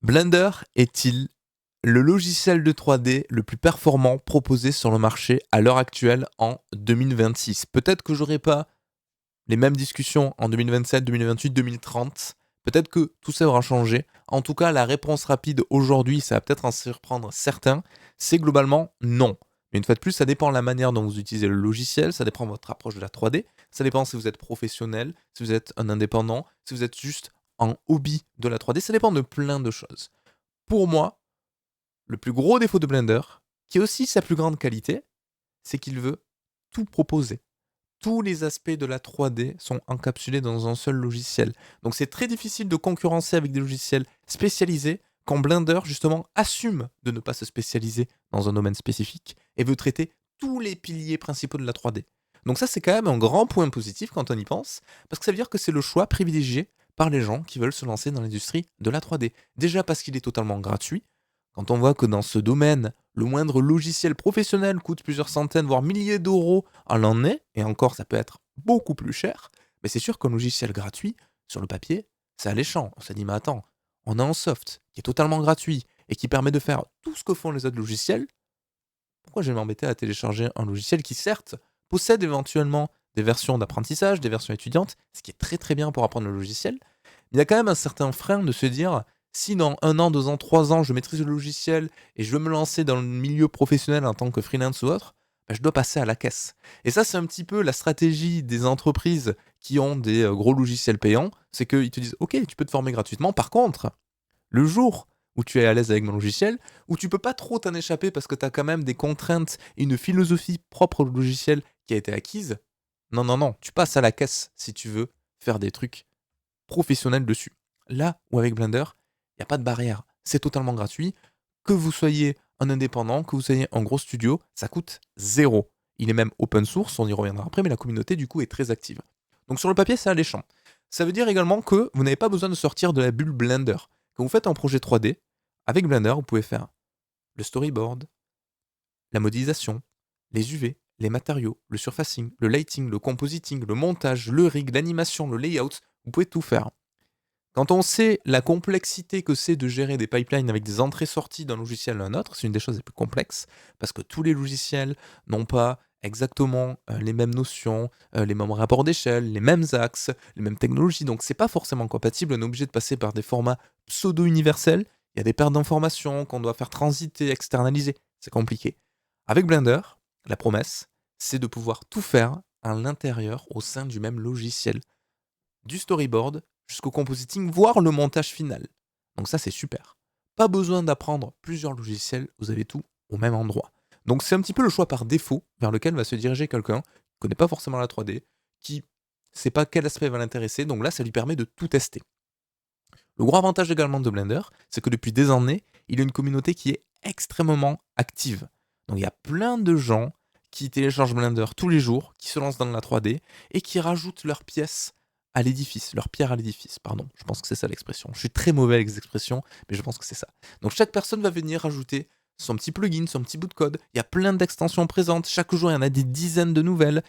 Blender est-il le logiciel de 3D le plus performant proposé sur le marché à l'heure actuelle en 2026? Peut-être que j'aurai pas les mêmes discussions en 2027, 2028, 2030. Peut-être que tout ça aura changé. En tout cas, la réponse rapide aujourd'hui, ça va peut-être en surprendre certains, c'est globalement non. Mais une fois de plus, ça dépend de la manière dont vous utilisez le logiciel, ça dépend de votre approche de la 3D, ça dépend si vous êtes professionnel, si vous êtes un indépendant, si vous êtes juste en hobby de la 3D, ça dépend de plein de choses. Pour moi, le plus gros défaut de Blender, qui est aussi sa plus grande qualité, c'est qu'il veut tout proposer. Tous les aspects de la 3D sont encapsulés dans un seul logiciel. Donc c'est très difficile de concurrencer avec des logiciels spécialisés quand Blender justement assume de ne pas se spécialiser dans un domaine spécifique et veut traiter tous les piliers principaux de la 3D. Donc ça c'est quand même un grand point positif quand on y pense, parce que ça veut dire que c'est le choix privilégié par les gens qui veulent se lancer dans l'industrie de la 3D. Déjà parce qu'il est totalement gratuit. Quand on voit que dans ce domaine, le moindre logiciel professionnel coûte plusieurs centaines, voire milliers d'euros à l'année, et encore ça peut être beaucoup plus cher, mais c'est sûr qu'un logiciel gratuit, sur le papier, c'est alléchant. On s'est dit, mais attends, on a un soft qui est totalement gratuit et qui permet de faire tout ce que font les autres logiciels. Pourquoi je vais m'embêter à télécharger un logiciel qui, certes, possède éventuellement des versions d'apprentissage, des versions étudiantes, ce qui est très très bien pour apprendre le logiciel, mais il y a quand même un certain frein de se dire, si dans 1 an, 2 ans, 3 ans, je maîtrise le logiciel et je veux me lancer dans le milieu professionnel en tant que freelance ou autre, bah, je dois passer à la caisse. Et ça, c'est un petit peu la stratégie des entreprises qui ont des gros logiciels payants, c'est qu'ils te disent, ok, tu peux te former gratuitement, par contre, le jour où tu es à l'aise avec mon logiciel, où tu peux pas trop t'en échapper parce que tu as quand même des contraintes et une philosophie propre au logiciel qui a été acquise, non, non, non, tu passes à la caisse si tu veux faire des trucs professionnels dessus. Là où avec Blender, il n'y a pas de barrière. C'est totalement gratuit. Que vous soyez un indépendant, que vous soyez un gros studio, ça coûte zéro. Il est même open source, on y reviendra après, mais la communauté du coup est très active. Donc sur le papier, c'est alléchant. Ça veut dire également que vous n'avez pas besoin de sortir de la bulle Blender. Quand vous faites un projet 3D, avec Blender, vous pouvez faire le storyboard, la modélisation, les UV, les matériaux, le surfacing, le lighting, le compositing, le montage, le rig, l'animation, le layout, vous pouvez tout faire. Quand on sait la complexité que c'est de gérer des pipelines avec des entrées-sorties d'un logiciel à un autre, c'est une des choses les plus complexes, parce que tous les logiciels n'ont pas exactement les mêmes notions, les mêmes rapports d'échelle, les mêmes axes, les mêmes technologies, donc c'est pas forcément compatible, on est obligé de passer par des formats pseudo-universels, il y a des pertes d'informations qu'on doit faire transiter, externaliser, c'est compliqué. Avec Blender, la promesse, c'est de pouvoir tout faire à l'intérieur, au sein du même logiciel, du storyboard jusqu'au compositing, voire le montage final. Donc ça, c'est super. Pas besoin d'apprendre plusieurs logiciels, vous avez tout au même endroit. Donc c'est un petit peu le choix par défaut vers lequel va se diriger quelqu'un qui ne connaît pas forcément la 3D, qui ne sait pas quel aspect va l'intéresser, donc là, ça lui permet de tout tester. Le gros avantage également de Blender, c'est que depuis des années, il y a une communauté qui est extrêmement active. Donc il y a plein de gens qui téléchargent Blender tous les jours, qui se lancent dans la 3D et qui rajoutent leurs pièces à l'édifice, leur pierre à l'édifice, pardon. Je pense que c'est ça l'expression. Je suis très mauvais avec les expressions, mais je pense que c'est ça. Donc chaque personne va venir rajouter son petit plugin, son petit bout de code. Il y a plein d'extensions présentes. Chaque jour, il y en a des dizaines de nouvelles.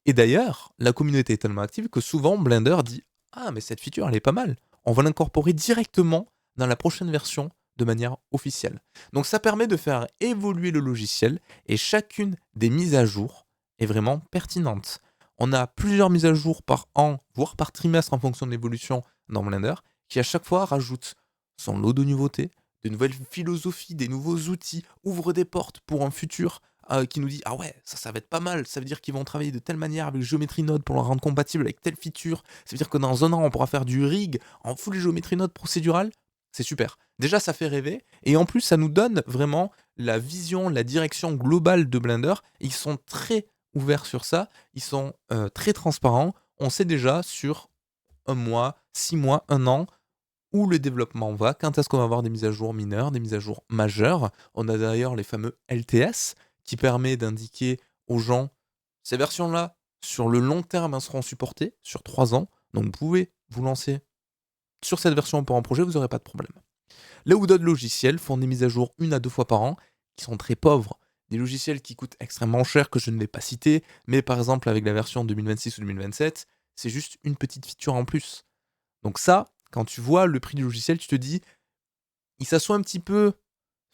Et d'ailleurs, la communauté est tellement active que souvent Blender dit, ah, mais cette feature, elle est pas mal. On va l'incorporer directement dans la prochaine version de manière officielle. Donc ça permet de faire évoluer le logiciel et chacune des mises à jour est vraiment pertinente. On a plusieurs mises à jour par an, voire par trimestre en fonction de l'évolution dans Blender, qui à chaque fois rajoute son lot de nouveautés, de nouvelles philosophies, des nouveaux outils, ouvre des portes pour un futur qui nous dit ah ouais, ça va être pas mal, ça veut dire qu'ils vont travailler de telle manière avec Geometry Node pour le rendre compatible avec telle feature, ça veut dire que dans 1 an on pourra faire du rig en full Geometry Node procédural, c'est super. Déjà ça fait rêver, et en plus ça nous donne vraiment la vision, la direction globale de Blender, ils sont très ouverts sur ça, ils sont très transparents, on sait déjà sur 1 mois, 6 mois, 1 an, où le développement va, quand est-ce qu'on va avoir des mises à jour mineures, des mises à jour majeures. On a d'ailleurs les fameux LTS qui permet d'indiquer aux gens ces versions-là, sur le long terme, elles seront supportées sur 3 ans. Donc vous pouvez vous lancer sur cette version pour un projet, vous n'aurez pas de problème. Là où d'autres logiciels font des mises à jour 1 à 2 fois par an, qui sont très pauvres. Des logiciels qui coûtent extrêmement cher, que je ne vais pas citer, mais par exemple avec la version 2026 ou 2027, c'est juste une petite feature en plus. Donc ça, quand tu vois le prix du logiciel, tu te dis, ils s'assoient un petit peu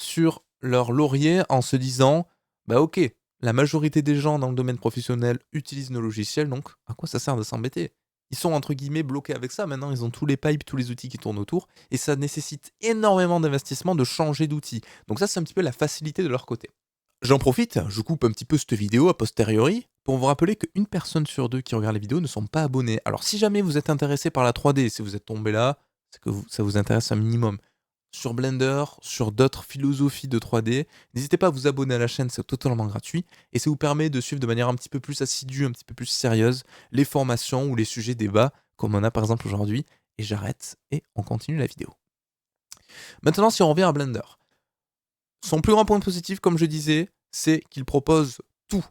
sur leur laurier en se disant bah ok, la majorité des gens dans le domaine professionnel utilisent nos logiciels, donc à quoi ça sert de s'embêter? Ils sont entre guillemets bloqués avec ça. Maintenant, ils ont tous les pipes, tous les outils qui tournent autour, et ça nécessite énormément d'investissement de changer d'outil. Donc ça, c'est un petit peu la facilité de leur côté. J'en profite, je coupe un petit peu cette vidéo a posteriori pour vous rappeler qu'une personne sur deux qui regarde les vidéos ne sont pas abonnés. Alors si jamais vous êtes intéressé par la 3D, si vous êtes tombé là, c'est que ça vous intéresse un minimum. Sur Blender, sur d'autres philosophies de 3D, n'hésitez pas à vous abonner à la chaîne, c'est totalement gratuit et ça vous permet de suivre de manière un petit peu plus assidue, un petit peu plus sérieuse les formations ou les sujets débats comme on a par exemple aujourd'hui. Et j'arrête et on continue la vidéo. Maintenant, si on revient à Blender, son plus grand point positif, comme je disais, c'est qu'il propose tout.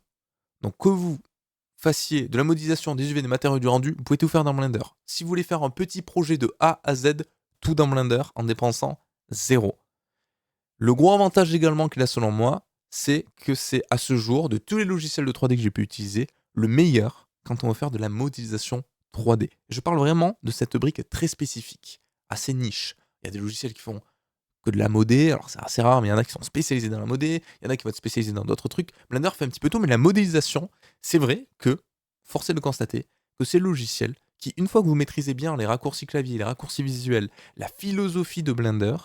Donc que vous fassiez de la modélisation, des UV, des matériaux, du rendu, vous pouvez tout faire dans Blender. Si vous voulez faire un petit projet de A à Z, tout dans Blender en dépensant 0. Le gros avantage également qu'il a selon moi, c'est que c'est à ce jour, de tous les logiciels de 3D que j'ai pu utiliser, le meilleur quand on veut faire de la modélisation 3D. Je parle vraiment de cette brique très spécifique, assez niche. Il y a des logiciels qui font que de la modé, alors c'est assez rare, mais il y en a qui sont spécialisés dans la modé, il y en a qui vont être spécialisés dans d'autres trucs. Blender fait un petit peu tout, mais la modélisation, c'est vrai que, force est de constater, que ces logiciels qui, une fois que vous maîtrisez bien les raccourcis clavier, les raccourcis visuels, la philosophie de Blender,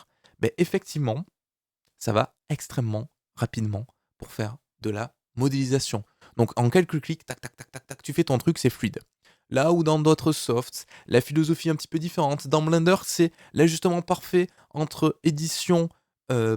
ben effectivement, ça va extrêmement rapidement pour faire de la modélisation. Donc en quelques clics, tac, tac, tac, tac, tac, tu fais ton truc, c'est fluide. Là où dans d'autres softs, la philosophie est un petit peu différente. Dans Blender, c'est l'ajustement parfait entre édition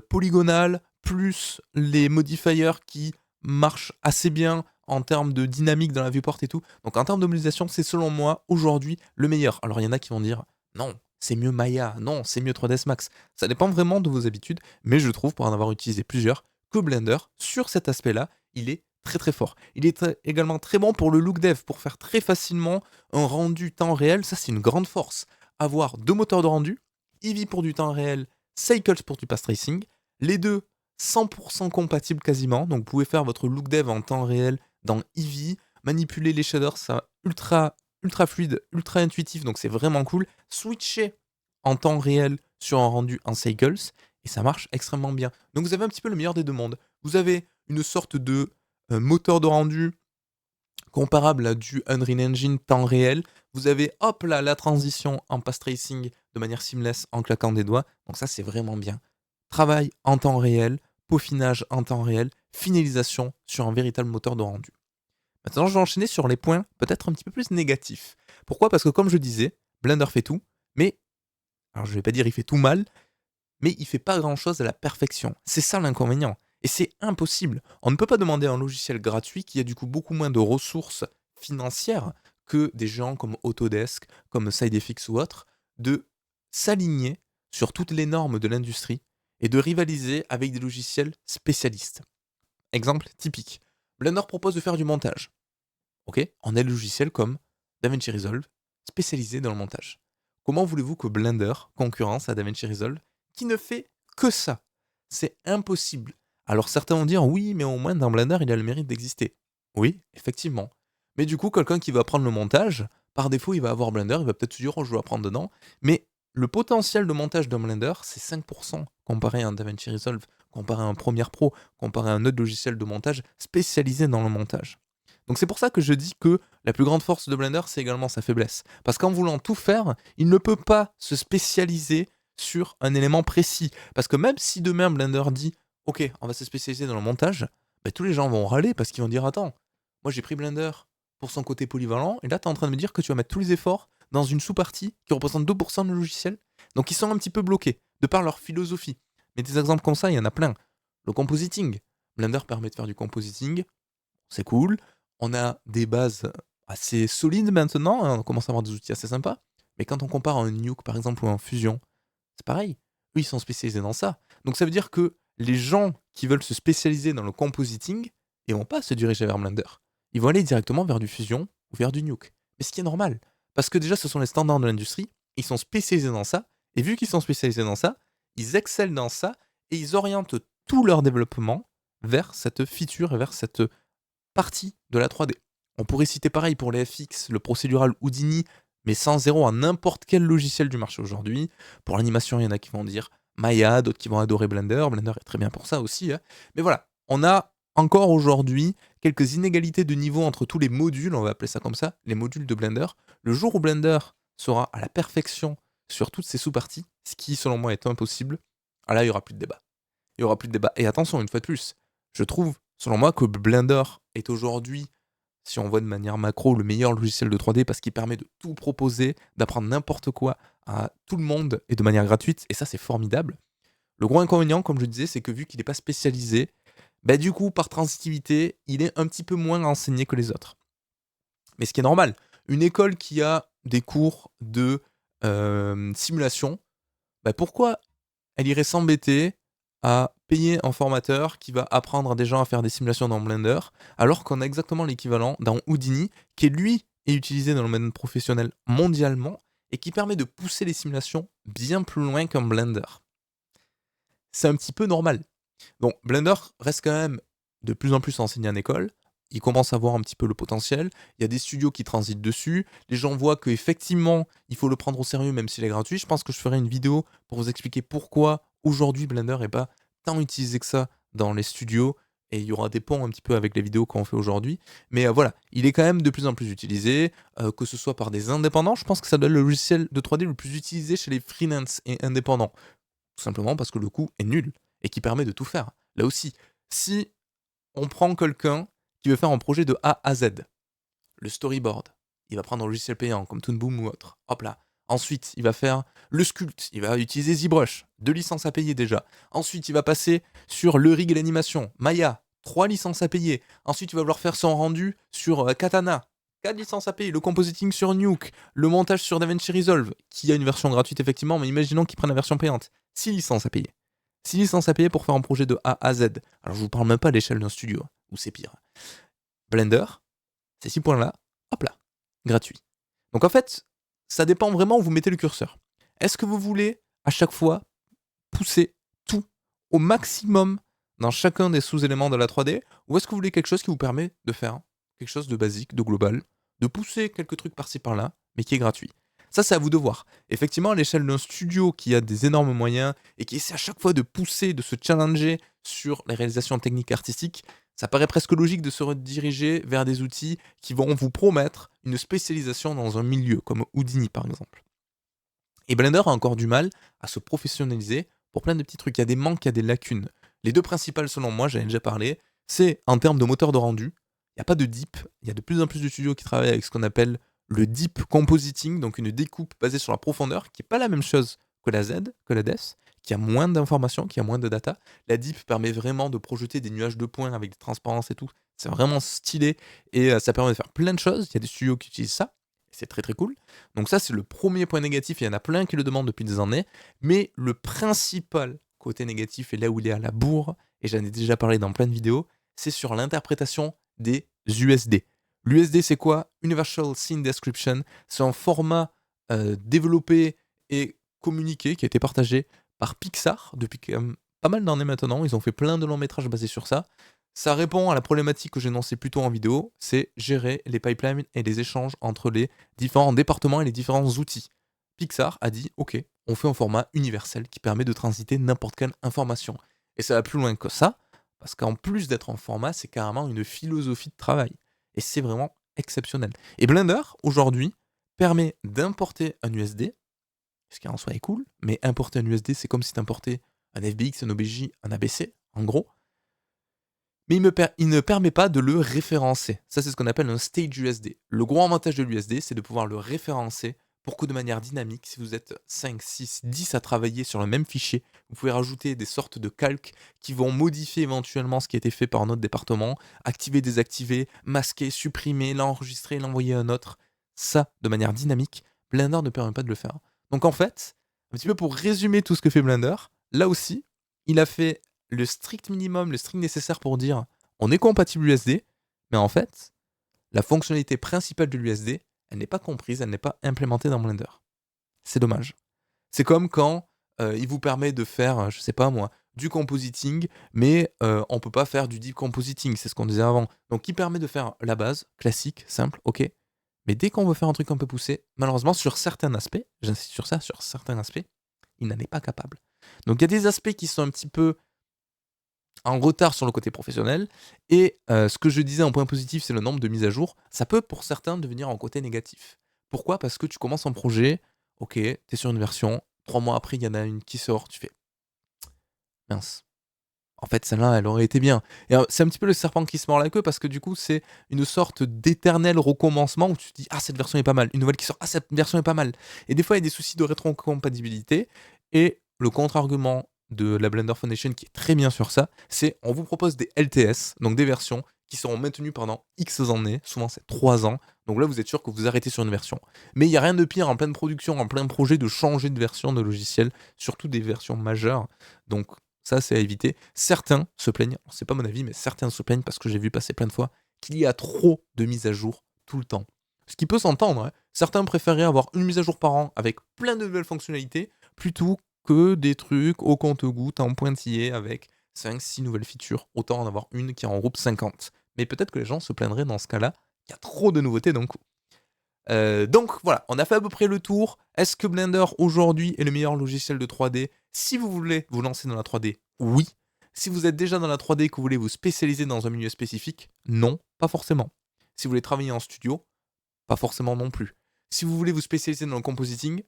polygonale plus les modifiers qui marchent assez bien en termes de dynamique dans la viewport et tout. Donc en termes de modélisation, c'est selon moi aujourd'hui le meilleur. Alors il y en a qui vont dire non, c'est mieux Maya, non, c'est mieux 3ds Max. Ça dépend vraiment de vos habitudes, mais je trouve, pour en avoir utilisé plusieurs, que Blender, sur cet aspect-là, il est très très fort. Il est également très bon pour le look dev, pour faire très facilement un rendu temps réel. Ça, c'est une grande force. Avoir deux moteurs de rendu, Eevee pour du temps réel, Cycles pour du path tracing, les deux 100% compatibles quasiment. Donc, vous pouvez faire votre look dev en temps réel dans Eevee, manipuler les shaders, ça ultra fluide, ultra intuitif, donc c'est vraiment cool. Switcher en temps réel sur un rendu en Cycles, et ça marche extrêmement bien. Donc vous avez un petit peu le meilleur des deux mondes. Vous avez une sorte de moteur de rendu comparable à du Unreal Engine temps réel. Vous avez, hop là, la transition en path tracing de manière seamless en claquant des doigts. Donc ça, c'est vraiment bien. Travail en temps réel, peaufinage en temps réel, finalisation sur un véritable moteur de rendu. Maintenant, je vais enchaîner sur les points peut-être un petit peu plus négatifs. Pourquoi? Parce que comme je disais, Blender fait tout, mais, alors je vais pas dire il fait tout mal, mais il fait pas grand-chose à la perfection. C'est ça l'inconvénient. Et c'est impossible. On ne peut pas demander à un logiciel gratuit qui a du coup beaucoup moins de ressources financières que des gens comme Autodesk, comme SideFX ou autres, de s'aligner sur toutes les normes de l'industrie et de rivaliser avec des logiciels spécialistes. Exemple typique. Blender propose de faire du montage. Ok, on a des logiciels comme DaVinci Resolve, spécialisés dans le montage. Comment voulez-vous que Blender concurrence à DaVinci Resolve, qui ne fait que ça? C'est impossible. Alors certains vont dire, oui, mais au moins dans Blender, il a le mérite d'exister. Oui, effectivement. Mais du coup, quelqu'un qui va apprendre le montage, par défaut, il va avoir Blender, il va peut-être se dire, oh, je vais apprendre dedans. Mais le potentiel de montage d'un Blender, c'est 5% comparé à un DaVinci Resolve, comparé à un Premiere Pro, comparé à un autre logiciel de montage spécialisé dans le montage. Donc c'est pour ça que je dis que la plus grande force de Blender, c'est également sa faiblesse. Parce qu'en voulant tout faire, il ne peut pas se spécialiser sur un élément précis. Parce que même si demain Blender dit « Ok, on va se spécialiser dans le montage », bah, tous les gens vont râler parce qu'ils vont dire « Attends, moi j'ai pris Blender pour son côté polyvalent, et là tu es en train de me dire que tu vas mettre tous les efforts dans une sous-partie qui représente 2% de logiciel ?» Donc ils sont un petit peu bloqués, de par leur philosophie. Mais des exemples comme ça, il y en a plein. Le compositing. Blender permet de faire du compositing, c'est cool. On a des bases assez solides maintenant, hein, on commence à avoir des outils assez sympas. Mais quand on compare à un Nuke par exemple ou à un Fusion, c'est pareil. Eux, ils sont spécialisés dans ça. Donc ça veut dire que les gens qui veulent se spécialiser dans le compositing, ils vont pas se diriger vers Blender. Ils vont aller directement vers du Fusion ou vers du Nuke. Mais ce qui est normal. Parce que déjà, ce sont les standards de l'industrie, ils sont spécialisés dans ça, et vu qu'ils sont spécialisés dans ça, ils excellent dans ça, et ils orientent tout leur développement vers cette feature et vers cette partie de la 3D. On pourrait citer pareil pour les FX, le procédural Houdini, mais sans zéro à n'importe quel logiciel du marché aujourd'hui. Pour l'animation, il y en a qui vont dire Maya, d'autres qui vont adorer Blender. Blender est très bien pour ça aussi, hein. Mais voilà, on a encore aujourd'hui quelques inégalités de niveau entre tous les modules, on va appeler ça comme ça, les modules de Blender. Le jour où Blender sera à la perfection sur toutes ses sous-parties, ce qui selon moi est impossible, là il n'y aura plus de débat. Il n'y aura plus de débat. Et attention, une fois de plus, je trouve, selon moi, que Blender est aujourd'hui, si on voit de manière macro, le meilleur logiciel de 3D parce qu'il permet de tout proposer, d'apprendre n'importe quoi à tout le monde et de manière gratuite. Et ça, c'est formidable. Le gros inconvénient, comme je disais, c'est que vu qu'il n'est pas spécialisé, bah du coup, par transitivité, il est un petit peu moins enseigné que les autres. Mais ce qui est normal, une école qui a des cours de simulation, bah pourquoi elle irait s'embêter à payer un formateur qui va apprendre à des gens à faire des simulations dans Blender, alors qu'on a exactement l'équivalent dans Houdini, qui lui est utilisé dans le domaine professionnel mondialement et qui permet de pousser les simulations bien plus loin qu'un Blender. C'est un petit peu normal. Donc Blender reste quand même de plus en plus enseigné en école. Il commence à voir un petit peu le potentiel. Il y a des studios qui transitent dessus. Les gens voient qu'effectivement, il faut le prendre au sérieux même s'il est gratuit. Je pense que je ferai une vidéo pour vous expliquer pourquoi aujourd'hui Blender n'est pas tant utilisé que ça dans les studios. Et il y aura des ponts un petit peu avec les vidéos qu'on fait aujourd'hui. Mais voilà, il est quand même de plus en plus utilisé, que ce soit par des indépendants. Je pense que ça doit être le logiciel de 3D le plus utilisé chez les freelance et indépendants. Tout simplement parce que le coût est nul et qui permet de tout faire. Là aussi, si on prend quelqu'un qui veut faire un projet de A à Z, le storyboard, il va prendre un logiciel payant comme Toon Boom ou autre. Hop là. Ensuite, il va faire le sculpt, il va utiliser ZBrush, 2 licences à payer déjà. Ensuite, il va passer sur le rig et l'animation, Maya, 3 licences à payer. Ensuite, il va vouloir faire son rendu sur Katana, 4 licences à payer. Le compositing sur Nuke, le montage sur DaVinci Resolve, qui a une version gratuite effectivement, mais imaginons qu'il prenne la version payante. 6 licences à payer. 6 licences à payer pour faire un projet de A à Z. Alors je vous parle même pas à l'échelle d'un studio, où c'est pire. Blender, ces 6 points-là, hop là, gratuit. Donc en fait, ça dépend vraiment où vous mettez le curseur. Est-ce que vous voulez à chaque fois pousser tout au maximum dans chacun des sous-éléments de la 3D, ou est-ce que vous voulez quelque chose qui vous permet de faire quelque chose de basique, de global, de pousser quelques trucs par-ci par-là, mais qui est gratuit? Ça, c'est à vous de voir. Effectivement, à l'échelle d'un studio qui a des énormes moyens et qui essaie à chaque fois de pousser, de se challenger sur les réalisations techniques et artistiques, ça paraît presque logique de se rediriger vers des outils qui vont vous promettre une spécialisation dans un milieu, comme Houdini par exemple. Et Blender a encore du mal à se professionnaliser pour plein de petits trucs. Il y a des manques, il y a des lacunes. Les deux principales, selon moi, j'en ai déjà parlé, c'est en termes de moteur de rendu. Il n'y a pas de deep. Il y a de plus en plus de studios qui travaillent avec ce qu'on appelle le deep compositing, donc une découpe basée sur la profondeur, qui n'est pas la même chose que la Z, que la DES, qui a moins d'informations, qui a moins de data. La deep permet vraiment de projeter des nuages de points avec des transparences et tout. C'est vraiment stylé et ça permet de faire plein de choses. Il y a des studios qui utilisent ça. C'est très très cool. Donc ça, c'est le premier point négatif. Il y en a plein qui le demandent depuis des années. Mais le principal côté négatif, et là où il est à la bourre, et j'en ai déjà parlé dans plein de vidéos, c'est sur l'interprétation des USD. L'USD, c'est quoi? Universal Scene Description. C'est un format développé et communiqué qui a été partagé par Pixar depuis quand même pas mal d'années maintenant. Ils ont fait plein de longs métrages basés sur ça. Ça répond à la problématique que j'énonçais plus tôt en vidéo, c'est gérer les pipelines et les échanges entre les différents départements et les différents outils. Pixar a dit, ok, on fait un format universel qui permet de transiter n'importe quelle information. Et ça va plus loin que ça, parce qu'en plus d'être un format, c'est carrément une philosophie de travail. Et c'est vraiment exceptionnel. Et Blender, aujourd'hui, permet d'importer un USD, ce qui en soi est cool, mais importer un USD, c'est comme si tu importais un FBX, un OBJ, un ABC, en gros. Mais il ne permet pas de le référencer. Ça, c'est ce qu'on appelle un stage USD. Le gros avantage de l'USD, c'est de pouvoir le référencer pour que de manière dynamique, si vous êtes 5, 6, 10 à travailler sur le même fichier, vous pouvez rajouter des sortes de calques qui vont modifier éventuellement ce qui a été fait par notre département, activer, désactiver, masquer, supprimer, l'enregistrer, l'envoyer à un autre. Ça, de manière dynamique, Blender ne permet pas de le faire. Donc en fait, un petit peu pour résumer tout ce que fait Blender, là aussi, il a fait le strict minimum, le strict nécessaire pour dire on est compatible USD, mais en fait, la fonctionnalité principale de l'USD, elle n'est pas comprise, elle n'est pas implémentée dans Blender. C'est dommage. C'est comme quand il vous permet de faire, je sais pas moi, du compositing, mais on peut pas faire du deep compositing, c'est ce qu'on disait avant. Donc il permet de faire la base, classique, simple, ok. Mais dès qu'on veut faire un truc un peu poussé, malheureusement sur certains aspects, j'insiste sur ça, sur certains aspects, il n'en est pas capable. Donc il y a des aspects qui sont un petit peu en retard sur le côté professionnel. Et ce que je disais en point positif, c'est le nombre de mises à jour. Ça peut pour certains devenir en côté négatif. Pourquoi? Parce que tu commences un projet, ok, tu es sur une version, 3 mois après, il y en a une qui sort, tu fais mince. En fait, celle-là, elle aurait été bien. Et c'est un petit peu le serpent qui se mord la queue parce que du coup, c'est une sorte d'éternel recommencement où tu te dis ah, cette version est pas mal. Une nouvelle qui sort, ah, cette version est pas mal. Et des fois, il y a des soucis de rétrocompatibilité. Et le contre-argument de la Blender Foundation qui est très bien sur ça, c'est on vous propose des LTS, donc des versions qui seront maintenues pendant X années, souvent c'est 3 ans. Donc là, vous êtes sûr que vous arrêtez sur une version. Mais il n'y a rien de pire en pleine production, en plein projet, de changer de version de logiciel, surtout des versions majeures. Donc ça, c'est à éviter. Certains se plaignent, c'est pas mon avis, mais certains se plaignent parce que j'ai vu passer plein de fois qu'il y a trop de mises à jour tout le temps. Ce qui peut s'entendre, hein. Certains préféreraient avoir une mise à jour par an avec plein de nouvelles fonctionnalités plutôt que des trucs au compte-gouttes en pointillé avec 5-6 nouvelles features. Autant en avoir une qui en regroupe 50. Mais peut-être que les gens se plaindraient dans ce cas-là qu'il y a trop de nouveautés d'un coup. Donc voilà, on a fait à peu près le tour. Est-ce que Blender aujourd'hui est le meilleur logiciel de 3D? Si vous voulez vous lancer dans la 3D, oui. Si vous êtes déjà dans la 3D et que vous voulez vous spécialiser dans un milieu spécifique, non, pas forcément. Si vous voulez travailler en studio, pas forcément non plus. Si vous voulez vous spécialiser dans le compositing,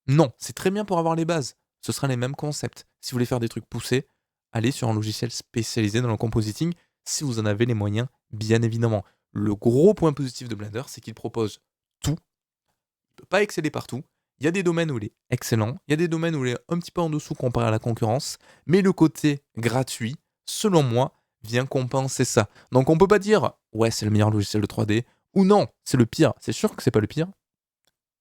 non, c'est très bien pour avoir les bases. Ce sera les mêmes concepts. Si vous voulez faire des trucs poussés, allez sur un logiciel spécialisé dans le compositing, si vous en avez les moyens, bien évidemment. Le gros point positif de Blender, c'est qu'il propose tout. Il ne peut pas exceller partout. Il y a des domaines où il est excellent, il y a des domaines où il est un petit peu en dessous comparé à la concurrence, mais le côté gratuit, selon moi, vient compenser ça. Donc on peut pas dire ouais, c'est le meilleur logiciel de 3D ou non, c'est le pire. C'est sûr que c'est pas le pire.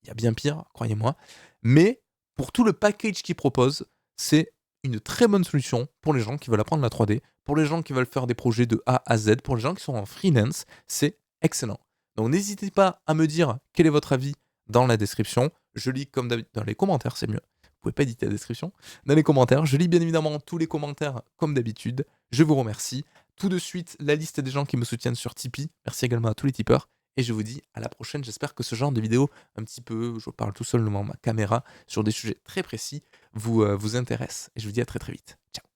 Il y a bien pire, croyez-moi. Mais pour tout le package qu'il propose, c'est une très bonne solution pour les gens qui veulent apprendre la 3D, pour les gens qui veulent faire des projets de A à Z, pour les gens qui sont en freelance, c'est excellent. Donc n'hésitez pas à me dire quel est votre avis dans la description. Je lis comme d'habitude dans les commentaires, c'est mieux. Vous pouvez pas éditer la description. Dans les commentaires, je lis bien évidemment tous les commentaires comme d'habitude. Je vous remercie. Tout de suite, la liste des gens qui me soutiennent sur Tipeee. Merci également à tous les tipeurs. Et je vous dis à la prochaine. J'espère que ce genre de vidéo, un petit peu, je parle tout seul devant ma caméra, sur des sujets très précis, vous intéresse. Et je vous dis à très très vite. Ciao.